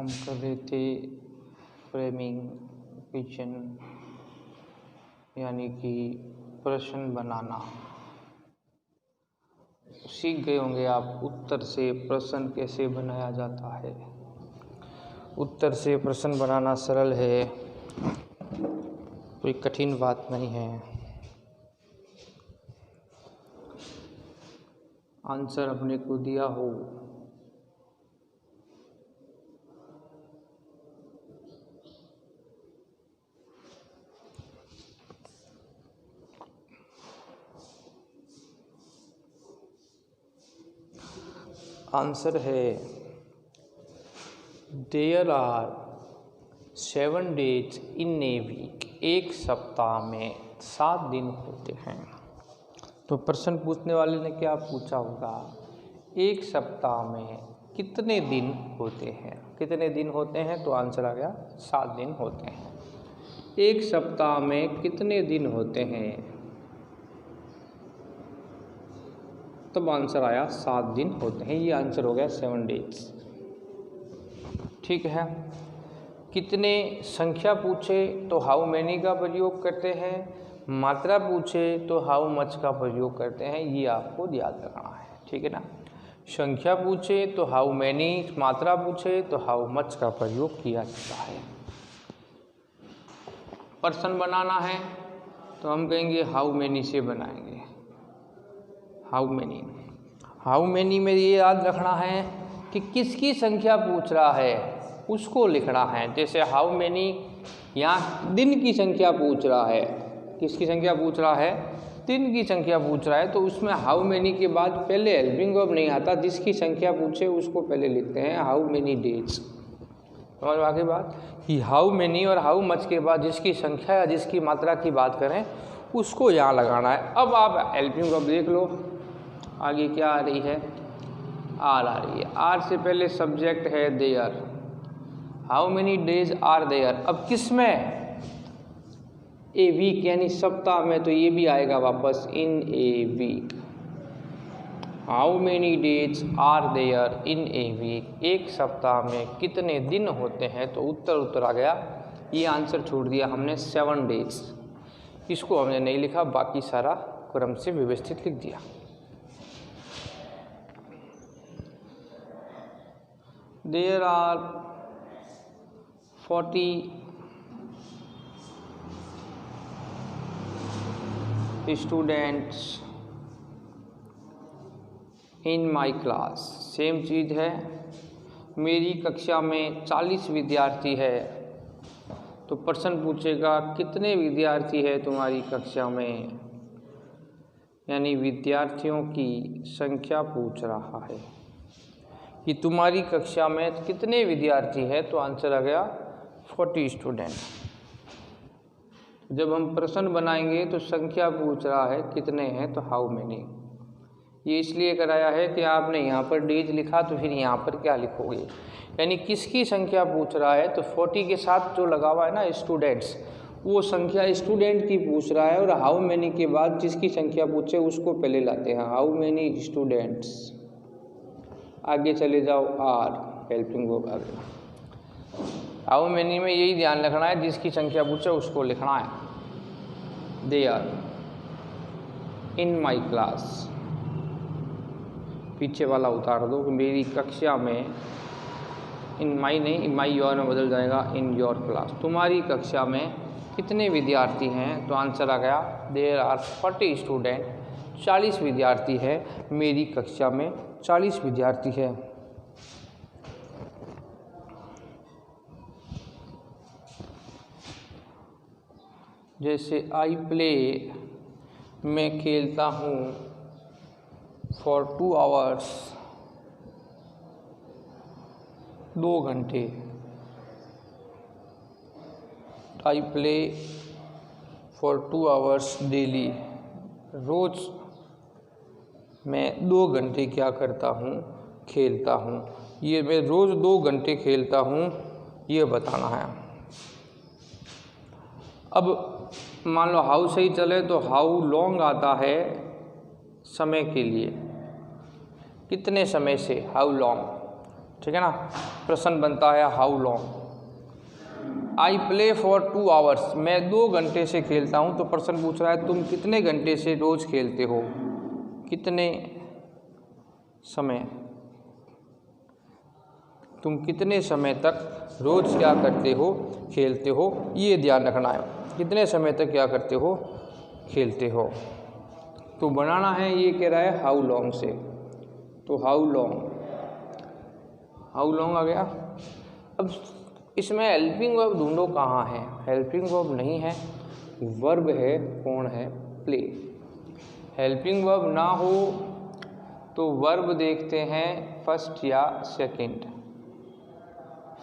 हम कर रहे थे फ्रेमिंग क्वेश्चन, यानी कि प्रश्न बनाना। सीख गए होंगे आप उत्तर से प्रश्न कैसे बनाया जाता है। उत्तर से प्रश्न बनाना सरल है, कोई कठिन बात नहीं है। आंसर अपने को दिया हो आंसर है there are 7 days in a week. एक सप्ताह में 7 दिन होते हैं। तो प्रश्न पूछने वाले ने क्या पूछा होगा, एक सप्ताह में कितने दिन होते हैं। कितने दिन होते हैं तो आंसर आ गया 7 दिन होते हैं। एक सप्ताह में कितने दिन होते हैं, तब आंसर आया 7 दिन होते हैं। ये आंसर हो गया 7 days। ठीक है। कितने संख्या पूछे तो हाउ मैनी का प्रयोग करते हैं, मात्रा पूछे तो हाउ मच का प्रयोग करते हैं। ये आपको याद रखना है, ठीक है ना। संख्या पूछे तो हाउ मैनी, मात्रा पूछे तो हाउ मच का प्रयोग किया जाता है। प्रश्न बनाना है तो हम कहेंगे हाउ मैनी से बनाएंगे। हाउ मैनी में ये याद रखना है कि किसकी संख्या पूछ रहा है उसको लिखना है। जैसे हाउ मैनी यहाँ दिन की संख्या पूछ रहा है, किसकी संख्या पूछ रहा है, दिन की संख्या पूछ रहा है, तो उसमें हाउ मैनी के बाद पहले हेल्पिंग वर्ब नहीं आता। जिसकी संख्या पूछे उसको पहले लिखते हैं हाउ मैनी डेज। समझ में आ गई बात कि हाउ मैनी और हाउ मच के बाद जिसकी संख्या या जिसकी मात्रा की बात करें उसको यहाँ लगाना है। अब आप हेल्पिंग वर्ब देख लो, आगे क्या आ रही है, आर आ रही है। आर से पहले सब्जेक्ट है there. How many days are there. अब किस में, ए वीक यानी सप्ताह में, तो ये भी आएगा वापस in a week. How many days are there in a week. एक सप्ताह में कितने दिन होते हैं, तो उत्तर आ गया। ये आंसर छोड़ दिया हमने 7 days। इसको हमने नहीं लिखा, बाकी सारा क्रम से व्यवस्थित लिख दिया। There are 40 students in my class। Same चीज़ है, मेरी कक्षा में 40 विद्यार्थी है। तो प्रश्न पूछेगा कितने विद्यार्थी है तुम्हारी कक्षा में, यानी विद्यार्थियों की संख्या पूछ रहा है कि तुम्हारी कक्षा में कितने विद्यार्थी हैं। तो आंसर आ गया 40 स्टूडेंट। जब हम प्रश्न बनाएंगे तो संख्या पूछ रहा है कितने हैं, तो हाउ मेनी। ये इसलिए कराया है कि आपने यहाँ पर डेज लिखा तो फिर यहाँ पर क्या लिखोगे, यानी किसकी संख्या पूछ रहा है। तो 40 के साथ जो लगा हुआ है ना स्टूडेंट्स, वो संख्या स्टूडेंट की पूछ रहा है। और हाउ मेनी के बाद जिसकी संख्या पूछे उसको पहले लाते हैं, हाउ मेनी स्टूडेंट्स। आगे चले जाओ, आर हेल्पिंग वर्ब आ गया। हाउ मेनी में यही ध्यान रखना है, जिसकी संख्या पूछे उसको लिखना है। They are in my class. पीछे वाला उतार दो कि मेरी कक्षा में, इन माई नहीं, माई योर में बदल जाएगा, इन योर क्लास। तुम्हारी कक्षा में कितने विद्यार्थी हैं, तो आंसर आ गया देयर आर 40 स्टूडेंट। 40 विद्यार्थी है, मेरी कक्षा में 40 विद्यार्थी है। जैसे आई प्ले, मैं खेलता हूँ, फॉर 2 hours 2 घंटे। I play for 2 hours daily. रोज़ मैं 2 घंटे क्या करता हूँ, खेलता हूँ। ये मैं रोज़ 2 घंटे खेलता हूँ, ये बताना है। अब मान लो हाउ सही चले तो हाउ लॉन्ग आता है समय के लिए, कितने समय से, हाउ लॉन्ग। ठीक है ना। प्रश्न बनता है how long. I play for 2 hours, मैं 2 घंटे से खेलता हूँ। तो प्रश्न पूछ रहा है तुम कितने घंटे से रोज खेलते हो, कितने समय, तुम कितने समय तक रोज क्या करते हो, खेलते हो, ये ध्यान रखना है। कितने समय तक क्या करते हो, खेलते हो। तो बनाना है, ये कह रहा है हाउ लॉन्ग से। तो हाउ लॉन्ग आ गया। अब इसमें हेल्पिंग वर्ब ढूंढो, कहाँ है। हेल्पिंग वर्ब नहीं है, वर्ब है। कौन है, प्ले। हेल्पिंग वर्ब ना हो तो वर्ब देखते हैं फर्स्ट या सेकंड।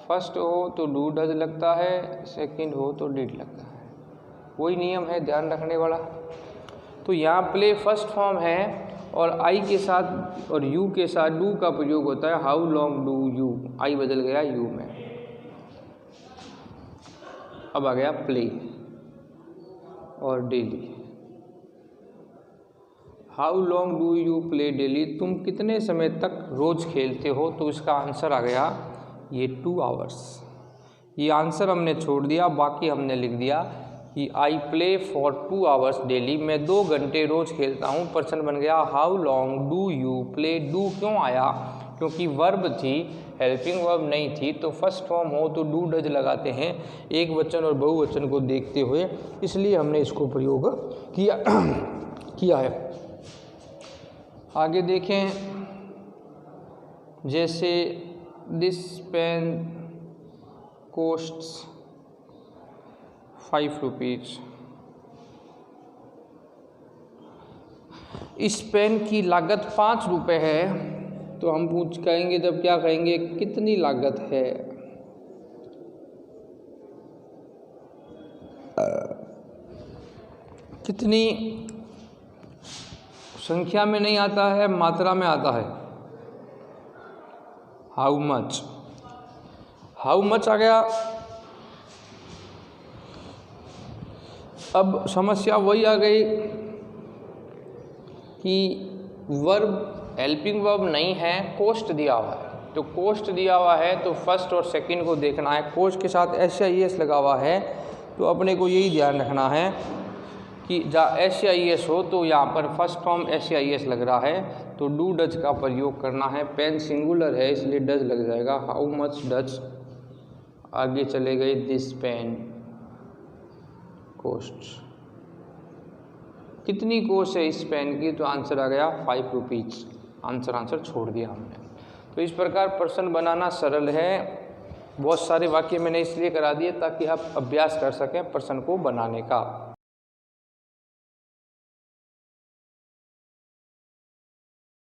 फर्स्ट हो तो डू डज लगता है, सेकंड हो तो डिड लगता है। वही नियम है ध्यान रखने वाला। तो यहाँ प्ले फर्स्ट फॉर्म है और आई के साथ और यू के साथ डू का प्रयोग होता है। हाउ लॉन्ग डू यू, आई बदल गया यू में। अब आ गया प्ले और daily. How long do you play daily, तुम कितने समय तक रोज खेलते हो। तो इसका आंसर आ गया ये 2 आवर्स। ये आंसर हमने छोड़ दिया, बाकी हमने लिख दिया कि आई प्ले फॉर 2 आवर्स डेली, मैं 2 घंटे रोज खेलता हूँ। प्रश्न बन गया how long do you play. Do क्यों आया, क्योंकि वर्ब थी, हेल्पिंग वर्ब नहीं थी। तो फर्स्ट फॉर्म हो तो डू डज लगाते हैं, एक वचन और बहुवचन को देखते हुए, इसलिए हमने इसको प्रयोग किया है। आगे देखें, जैसे दिस पेन कोस्ट्स 5 रुपीज़। इस पेन की लागत 5 रुपये है। तो हम कहेंगे, जब क्या कहेंगे, कितनी लागत है। कितनी संख्या में नहीं आता है, मात्रा में आता है। हाउ मच, हाउ मच आ गया। अब समस्या वही आ गई कि वर्ब हेल्पिंग वर्ब नहीं है, कोस्ट दिया हुआ है। तो कोस्ट दिया हुआ है तो फर्स्ट और सेकंड को देखना है। कोस्ट के साथ SIS लगा हुआ है, तो अपने को यही ध्यान रखना है कि जहाँ SIS हो तो यहाँ पर फर्स्ट फॉर्म SIS लग रहा है, तो डू डज का प्रयोग करना है। पेन सिंगुलर है इसलिए डज लग जाएगा। How much does. आगे चले गए, दिस पेन कोस्ट, कितनी कॉस्ट है इस पेन की। तो आंसर आ गया 5 रुपीज़। आंसर छोड़ दिया हमने। तो इस प्रकार प्रश्न बनाना सरल है। बहुत सारे वाक्य मैंने इसलिए करा दिए ताकि आप अभ्यास कर सकें प्रश्न को बनाने का।